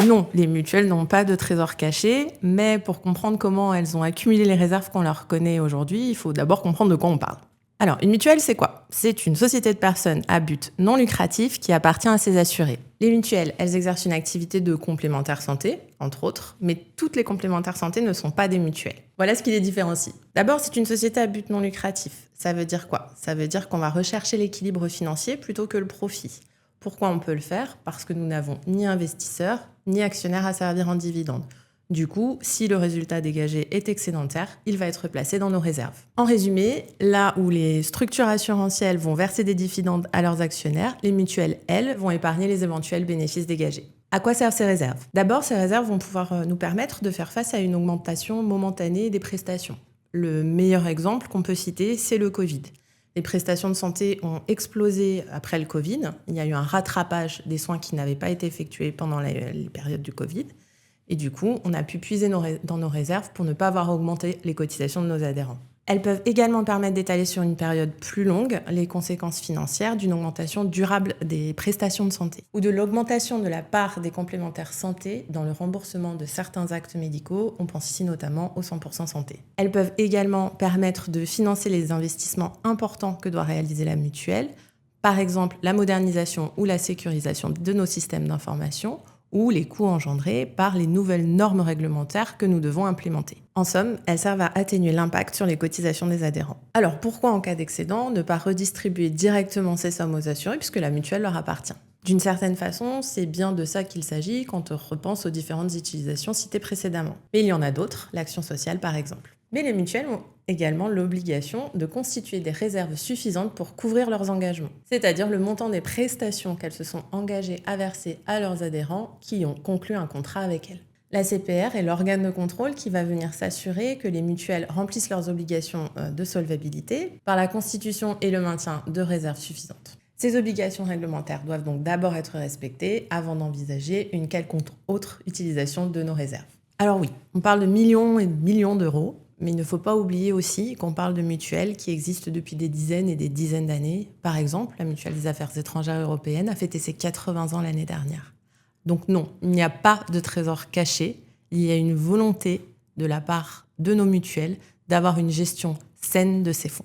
Non, les mutuelles n'ont pas de trésor caché, mais pour comprendre comment elles ont accumulé les réserves qu'on leur connaît aujourd'hui, il faut d'abord comprendre de quoi on parle. Alors, une mutuelle, c'est quoi? C'est une société de personnes à but non lucratif qui appartient à ses assurés. Les mutuelles, elles exercent une activité de complémentaire santé, entre autres, mais toutes les complémentaires santé ne sont pas des mutuelles. Voilà ce qui les différencie. D'abord, c'est une société à but non lucratif. Ça veut dire quoi? Ça veut dire qu'on va rechercher l'équilibre financier plutôt que le profit. Pourquoi on peut le faire? Parce que nous n'avons ni investisseurs, ni actionnaires à servir en dividendes. Du coup, si le résultat dégagé est excédentaire, il va être placé dans nos réserves. En résumé, là où les structures assurantielles vont verser des dividendes à leurs actionnaires, les mutuelles, elles, vont épargner les éventuels bénéfices dégagés. À quoi servent ces réserves? D'abord, ces réserves vont pouvoir nous permettre de faire face à une augmentation momentanée des prestations. Le meilleur exemple qu'on peut citer, c'est le Covid. Les prestations de santé ont explosé après le Covid. Il y a eu un rattrapage des soins qui n'avaient pas été effectués pendant les périodes du Covid. Et du coup, on a pu puiser dans nos réserves pour ne pas avoir augmenté les cotisations de nos adhérents. Elles peuvent également permettre d'étaler sur une période plus longue les conséquences financières d'une augmentation durable des prestations de santé ou de l'augmentation de la part des complémentaires santé dans le remboursement de certains actes médicaux. On pense ici notamment au 100% santé. Elles peuvent également permettre de financer les investissements importants que doit réaliser la mutuelle, par exemple la modernisation ou la sécurisation de nos systèmes d'information, ou les coûts engendrés par les nouvelles normes réglementaires que nous devons implémenter. En somme, elles servent à atténuer l'impact sur les cotisations des adhérents. Alors pourquoi en cas d'excédent ne pas redistribuer directement ces sommes aux assurés puisque la mutuelle leur appartient? D'une certaine façon, c'est bien de ça qu'il s'agit quand on repense aux différentes utilisations citées précédemment. Mais il y en a d'autres, l'action sociale par exemple. Mais les mutuelles ont également l'obligation de constituer des réserves suffisantes pour couvrir leurs engagements, c'est-à-dire le montant des prestations qu'elles se sont engagées à verser à leurs adhérents qui ont conclu un contrat avec elles. La CPR est l'organe de contrôle qui va venir s'assurer que les mutuelles remplissent leurs obligations de solvabilité par la constitution et le maintien de réserves suffisantes. Ces obligations réglementaires doivent donc d'abord être respectées avant d'envisager une quelconque autre utilisation de nos réserves. Alors oui, on parle de millions et de millions d'euros, mais il ne faut pas oublier aussi qu'on parle de mutuelles qui existent depuis des dizaines et des dizaines d'années. Par exemple, la Mutuelle des Affaires étrangères européennes a fêté ses 80 ans l'année dernière. Donc non, il n'y a pas de trésor caché, il y a une volonté de la part de nos mutuelles d'avoir une gestion saine de ces fonds.